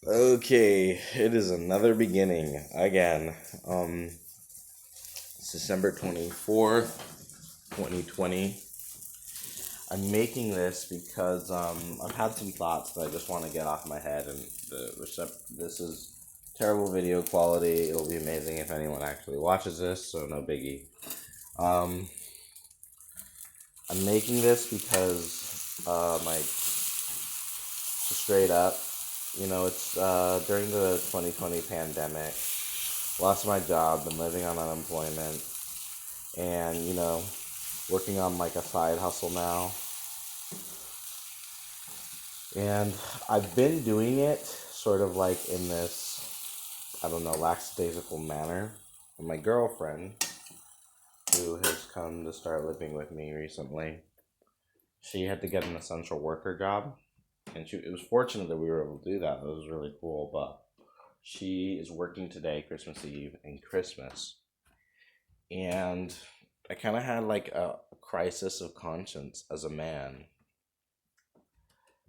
Okay, it is another beginning again. It's December 24th, 2020. I'm making this because I've had some thoughts that I just want to get off my head, and this is terrible video quality. It'll be amazing if anyone actually watches this, so no biggie. Um, I'm making this because straight up, it's during the 2020 pandemic. Lost my job, been living on unemployment, and working on like a side hustle now. And I've been doing it sort of like in this, I don't know, lackadaisical manner. And my girlfriend, who has come to start living with me recently, she had to get an essential worker job. And it was fortunate that we were able to do that. It was really cool. But she is working today, Christmas Eve, and Christmas. And I kind of had like a crisis of conscience as a man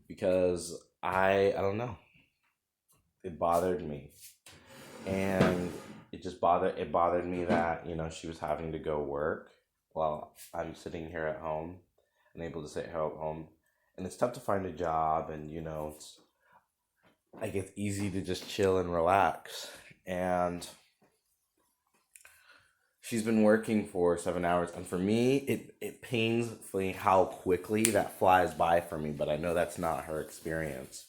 because I don't know, it bothered me, and it bothered me that she was having to go work while I'm sitting here at home, unable to sit here at home, and it's tough to find a job, and it's like it's easy to just chill and relax, and she's been working for 7 hours, and for me, it pains me how quickly that flies by for me. But I know that's not her experience.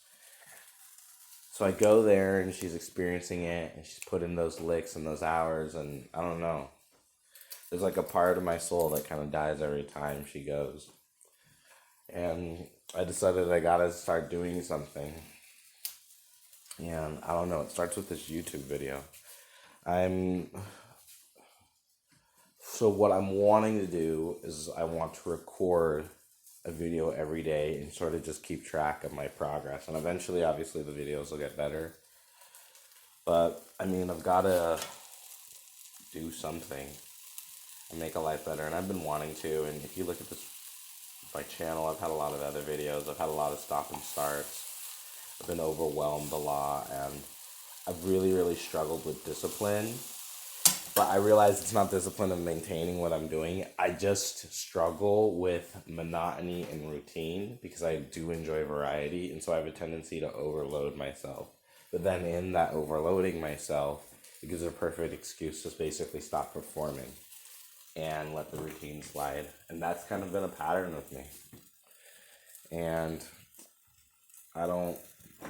So I go there, and she's experiencing it, and she's put in those licks and those hours, and I don't know. There's like a part of my soul that kind of dies every time she goes, and I decided I gotta start doing something. And I don't know. It starts with this YouTube video. I'm So what I'm wanting to do is I want to record a video every day and sort of just keep track of my progress. And eventually, obviously, the videos will get better. But I mean, I've got to do something and make a life better. And I've been wanting to. And if you look at my channel, I've had a lot of other videos. I've had a lot of stop and starts. I've been overwhelmed a lot, and I've really, really struggled with discipline. But I realize it's not discipline of maintaining what I'm doing. I just struggle with monotony and routine because I do enjoy variety. And so I have a tendency to overload myself. But then in that overloading myself, it gives a perfect excuse to basically stop performing and let the routine slide. And that's kind of been a pattern with me. And I don't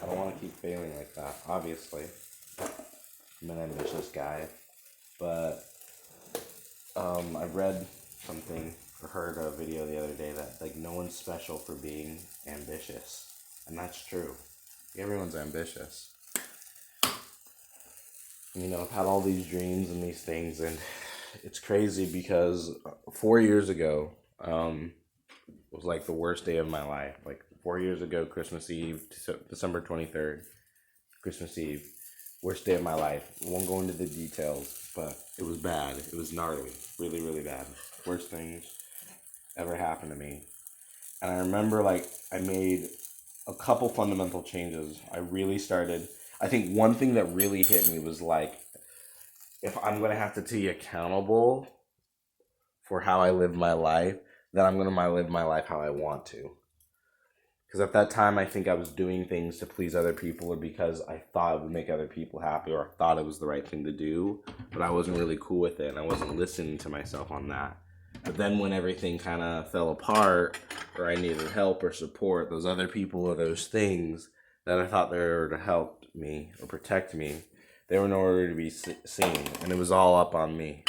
I don't want to keep failing like that, obviously. I'm an ambitious guy. But I read something or heard a video the other day that like no one's special for being ambitious, and that's true. Everyone's ambitious. I've had all these dreams and these things, and it's crazy because 4 years ago was like the worst day of my life. Like 4 years ago, Christmas Eve, December 23rd, Christmas Eve, worst day of my life. I won't go into the details, but it was bad. It was gnarly. Really, really bad. Worst things ever happened to me. And I remember like I made a couple fundamental changes. I think one thing that really hit me was like, if I'm going to have to be accountable for how I live my life, then I'm going to live my life how I want to. Because at that time, I think I was doing things to please other people or because I thought it would make other people happy or I thought it was the right thing to do, but I wasn't really cool with it and I wasn't listening to myself on that. But then when everything kind of fell apart or I needed help or support, those other people or those things that I thought they were to help me or protect me, they were nowhere to be seen, and it was all up on me.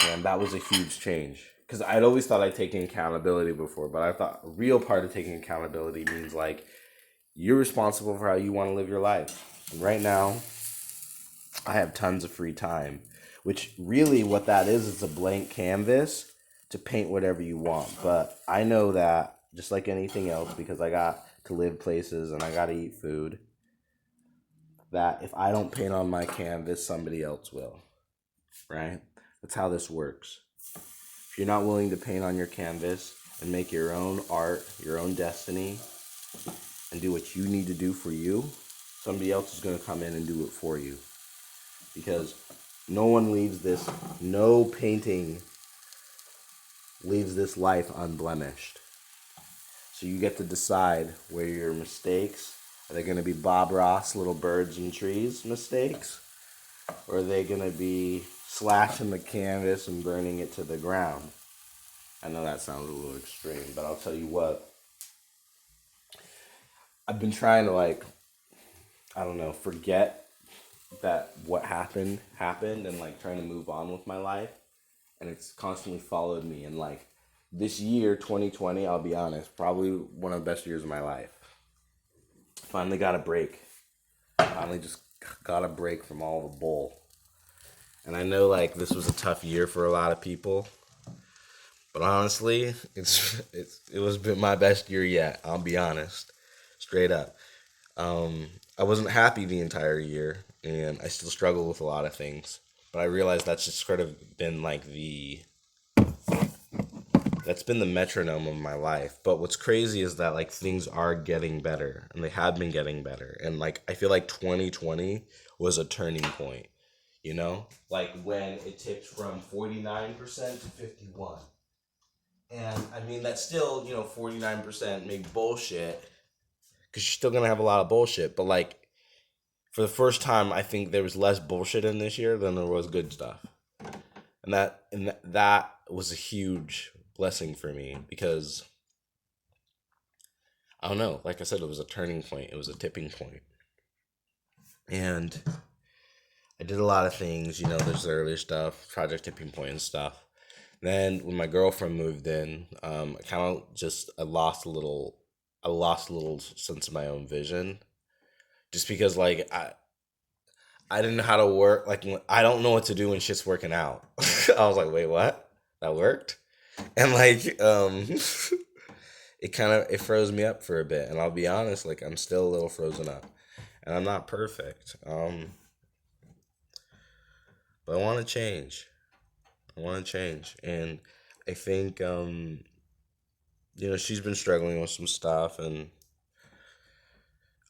And that was a huge change. Because I'd always thought I'd taken accountability before, but I thought a real part of taking accountability means like you're responsible for how you want to live your life. And right now, I have tons of free time, which really what that is a blank canvas to paint whatever you want. But I know that just like anything else, because I got to live places and I got to eat food, that if I don't paint on my canvas, somebody else will, right? That's how this works. If you're not willing to paint on your canvas and make your own art, your own destiny, and do what you need to do for you, somebody else is going to come in and do it for you. Because no painting leaves this life unblemished. So you get to decide where your mistakes, are they going to be Bob Ross, little birds and trees mistakes? Or are they going to be slashing the canvas and burning it to the ground? I know that sounds a little extreme, but I'll tell you what. I've been trying to, like, I don't know, forget that what happened, and, like, trying to move on with my life. And it's constantly followed me. And, like, this year, 2020, I'll be honest, probably one of the best years of my life. Finally got a break. Finally just got a break from all the bull. And I know, like, this was a tough year for a lot of people. But honestly, it was been my best year yet. I'll be honest, straight up. I wasn't happy the entire year, and I still struggle with a lot of things. But I realized that's just sort of been like that's been the metronome of my life. But what's crazy is that, like, things are getting better, and they have been getting better. And, like, I feel like 2020 was a turning point. You know, like when it tipped from 49% to 51%. And I mean, that's still, 49% maybe bullshit, because you're still going to have a lot of bullshit. But, like, for the first time, I think there was less bullshit in this year than there was good stuff. And that was a huge blessing for me, because, I don't know, like I said, it was a turning point. It was a tipping point. And I did a lot of things, there's the earlier stuff, Project Tipping Point and stuff. Then when my girlfriend moved in, I lost a little sense of my own vision, just because, like, I didn't know how to work. Like, I don't know what to do when shit's working out. I was like, wait, what? That worked? And, like, it froze me up for a bit. And I'll be honest, like, I'm still a little frozen up, and I'm not perfect. But I want to change. And I think, she's been struggling with some stuff, and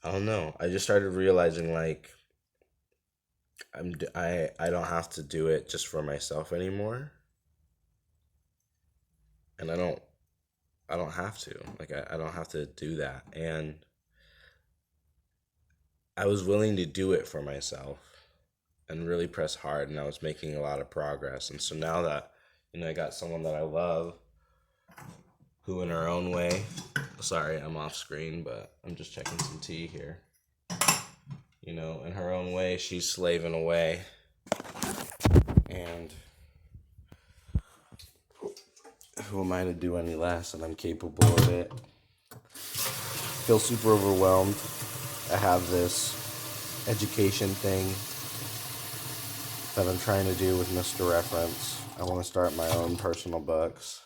I don't know. I just started realizing, like, I don't have to do it just for myself anymore, and I don't have to. Like, I don't have to do that, and I was willing to do it for myself and really press hard, and I was making a lot of progress. And so now that, I got someone that I love, who in her own way, sorry, I'm off screen, but I'm just checking some tea here. In her own way, she's slaving away. And who am I to do any less? And I'm capable of it. Feel super overwhelmed. I have this education thing that I'm trying to do with Mr. Reference. I want to start my own personal books,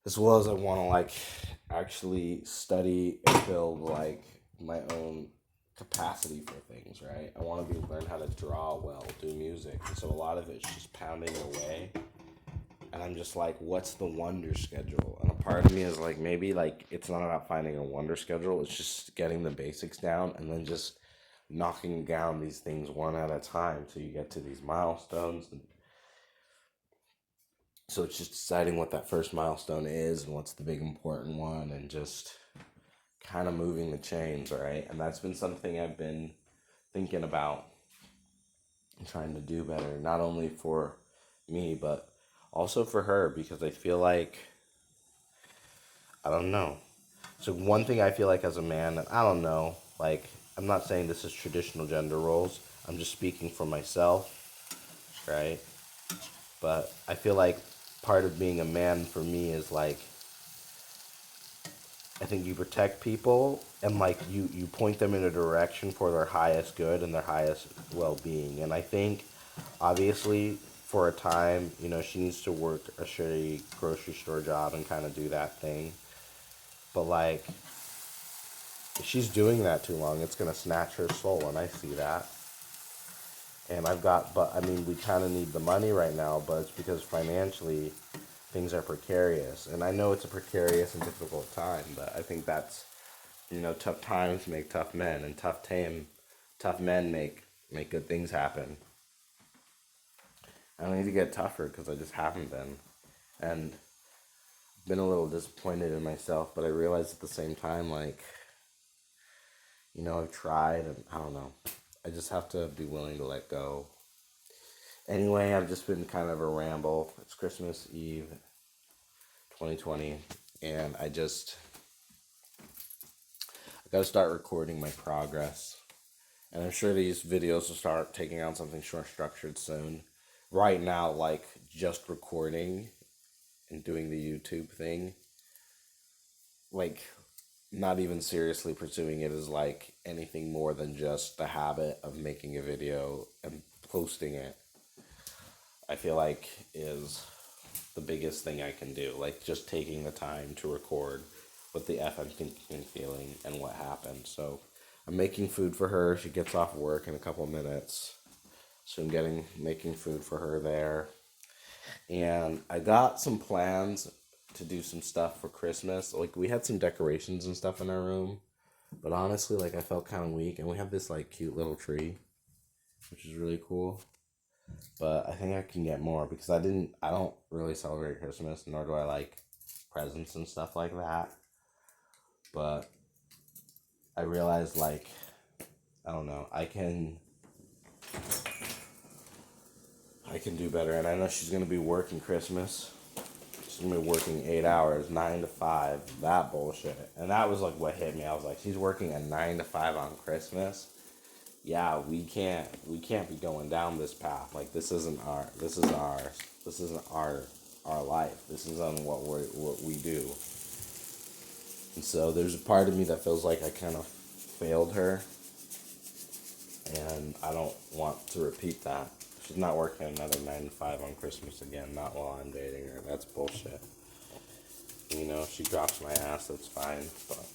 as well as I want to, like, actually study and build, like, my own capacity for things, right? I want to learn how to draw well, do music, and so a lot of it's just pounding away. And I'm just like, what's the wonder schedule? And a part of me is like, maybe, like, it's not about finding a wonder schedule. It's just getting the basics down and then just knocking down these things one at a time till you get to these milestones. And so it's just deciding what that first milestone is and what's the big important one, and just kind of moving the chains, right? And that's been something I've been thinking about and trying to do better, not only for me, but also for her, because I feel like, I don't know. So one thing I feel like as a man, and I don't know, like, I'm not saying this is traditional gender roles. I'm just speaking for myself, right? But I feel like part of being a man for me is, like, I think you protect people, and, like, you point them in a direction for their highest good and their highest well-being. And I think, obviously, for a time, she needs to work a shitty grocery store job and kind of do that thing. But, like, if she's doing that too long, it's going to snatch her soul, and I see that. And we kind of need the money right now, but it's because financially, things are precarious. And I know it's a precarious and difficult time, but I think that's, tough times make tough men, and tough men make good things happen. I don't need to get tougher because I just haven't been. And been a little disappointed in myself, but I realized at the same time, like, I've tried, and I don't know. I just have to be willing to let go. Anyway, I've just been kind of a ramble. It's Christmas Eve, 2020, and I gotta start recording my progress. And I'm sure these videos will start taking on something more structured soon. Right now, like, just recording and doing the YouTube thing, like, not even seriously pursuing it is like anything more than just the habit of making a video and posting it. I feel like is the biggest thing I can do. Like, just taking the time to record what the F I'm thinking and feeling and what happened. So I'm making food for her. She gets off work in a couple minutes. So I'm making food for her there. And I got some plans to do some stuff for Christmas. Like, we had some decorations and stuff in our room. But honestly, like, I felt kind of weak. And we have this, like, cute little tree, which is really cool. But I think I can get more because I don't really celebrate Christmas, nor do I like presents and stuff like that. But I realized, like, I don't know, I can do better. And I know she's going to be working Christmas. She's going to be working 8 hours, 9 to 5, that bullshit. And that was, like, what hit me. I was like, she's working a 9 to 5 on Christmas. Yeah, we can't be going down this path. Like, this isn't our life. This isn't what we do. And so there's a part of me that feels like I kind of failed her, and I don't want to repeat that. She's not working another 9 to 5 on Christmas again, not while I'm dating her. That's bullshit. If she drops my ass, that's fine, but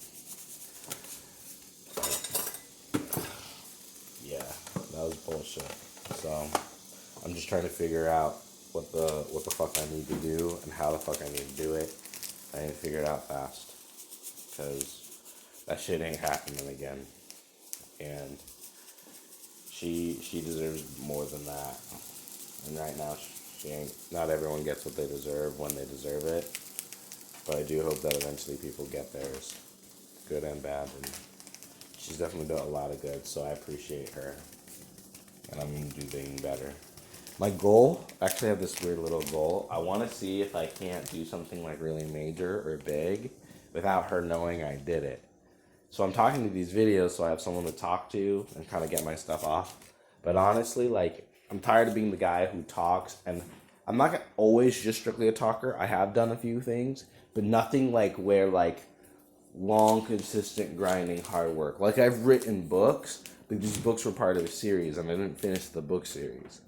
yeah, that was bullshit. So I'm just trying to figure out what the fuck I need to do and how the fuck I need to do it. I need to figure it out fast because that shit ain't happening again. And she deserves more than that. And right now she ain't. Not everyone gets what they deserve when they deserve it. But I do hope that eventually people get theirs, good and bad. And she's definitely done a lot of good, so I appreciate her. And I'm going to do things better. My goal, actually I have this weird little goal. I want to see if I can't do something like really major or big without her knowing I did it. So I'm talking to these videos so I have someone to talk to and kind of get my stuff off. But honestly, like, I'm tired of being the guy who talks, and I'm not always just strictly a talker. I have done a few things, but nothing like where, like, long, consistent, grinding, hard work. Like, I've written books, but these books were part of a series, and I didn't finish the book series.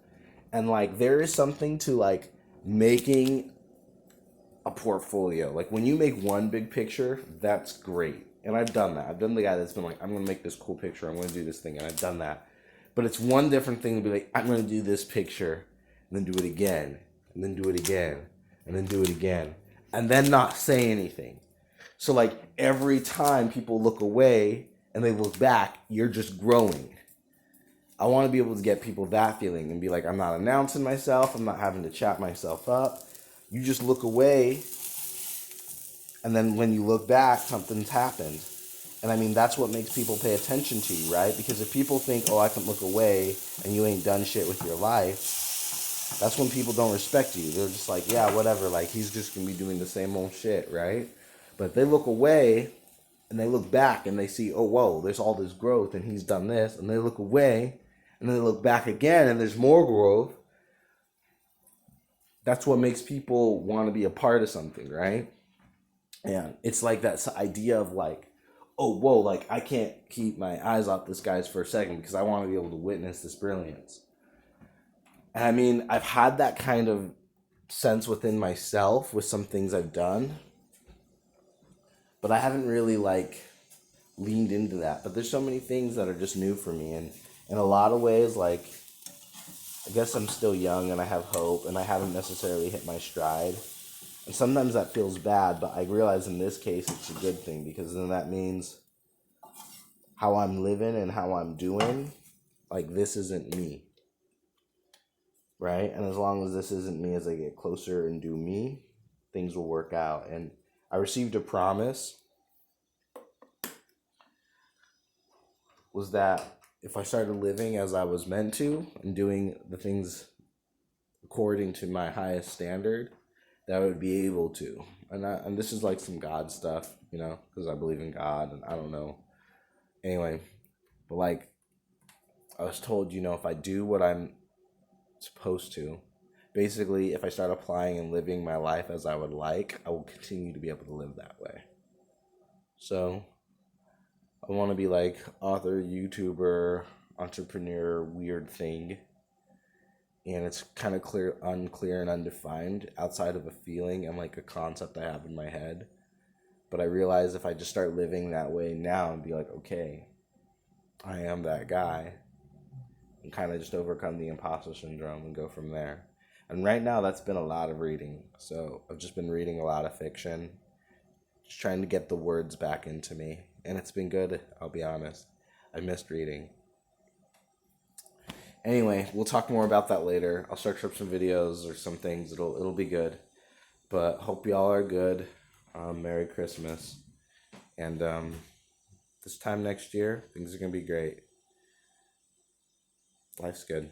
And, like, there is something to, like, making a portfolio. Like, when you make one big picture, that's great. And I've done that. I've done the guy that's been like, I'm going to make this cool picture. I'm going to do this thing. And I've done that. But it's one different thing to be like, I'm going to do this picture, and then do it again, and then do it again, and then do it again, and then not say anything. So, like, every time people look away and they look back, you're just growing. I want to be able to get people that feeling and be like, I'm not announcing myself. I'm not having to chat myself up. You just look away, and then when you look back, something's happened. And I mean, that's what makes people pay attention to you, right? Because if people think, oh, I can look away and you ain't done shit with your life, that's when people don't respect you. They're just like, yeah, whatever. Like, he's just going to be doing the same old shit, right? But if they look away and they look back and they see, oh, whoa, there's all this growth and he's done this. And they look away and then they look back again and there's more growth. That's what makes people want to be a part of something, right? And it's like that idea of like, oh, whoa, like, I can't keep my eyes off this guy's for a second because I want to be able to witness this brilliance. And I mean, I've had that kind of sense within myself with some things I've done, but I haven't really, like, leaned into that. But there's so many things that are just new for me. And in a lot of ways, like, I guess I'm still young and I have hope and I haven't necessarily hit my stride. And sometimes that feels bad, but I realize in this case it's a good thing, because then that means how I'm living and how I'm doing, like, this isn't me, right? And as long as this isn't me, as I get closer and do me, things will work out. And I received a promise, was that if I started living as I was meant to and doing the things according to my highest standard, that I would be able to. And this is like some God stuff, because I believe in God, and I don't know. Anyway, but like, I was told, if I do what I'm supposed to, basically, if I start applying and living my life as I would like, I will continue to be able to live that way. So I want to be like author, YouTuber, entrepreneur, weird thing. And it's kind of unclear and undefined outside of a feeling and like a concept I have in my head. But I realize if I just start living that way now and be like, okay, I am that guy, and kind of just overcome the imposter syndrome and go from there. And right now, that's been a lot of reading. So I've just been reading a lot of fiction, just trying to get the words back into me. And it's been good, I'll be honest. I missed reading. Anyway, we'll talk more about that later. I'll search up some videos or some things. It'll be good. But hope y'all are good. Merry Christmas. And this time next year, things are going to be great. Life's good.